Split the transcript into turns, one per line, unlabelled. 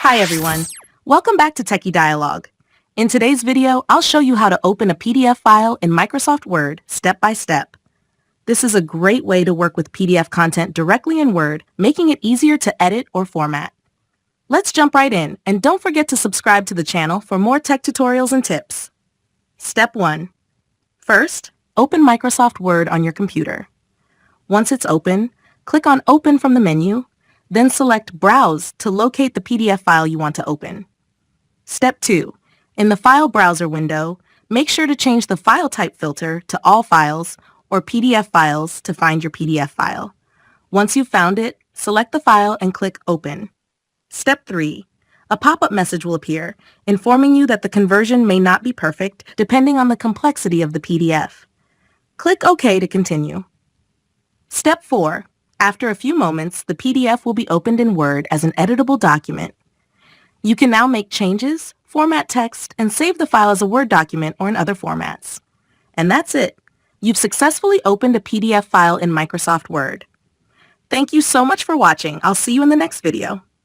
Hi everyone, welcome back to Techie Dialogue. In today's video, I'll show you how to open a PDF file in Microsoft Word step by step. This is a great way to work with PDF content directly in Word, making it easier to edit or format. Let's jump right in, and don't forget to subscribe to the channel for more tech tutorials and tips. Step 1. First, open Microsoft Word on your computer. Once it's open, click on Open from the menu, then select Browse to locate the PDF file you want to open. Step 2. In the File Browser window, make sure to change the file type filter to All Files or PDF Files to find your PDF file. Once you've found it, select the file and click Open. Step 3. A pop-up message will appear, informing you that the conversion may not be perfect depending on the complexity of the PDF. Click OK to continue. Step 4. After a few moments, the PDF will be opened in Word as an editable document. You can now make changes, format text, and save the file as a Word document or in other formats. And that's it. You've successfully opened a PDF file in Microsoft Word. Thank you so much for watching. I'll see you in the next video.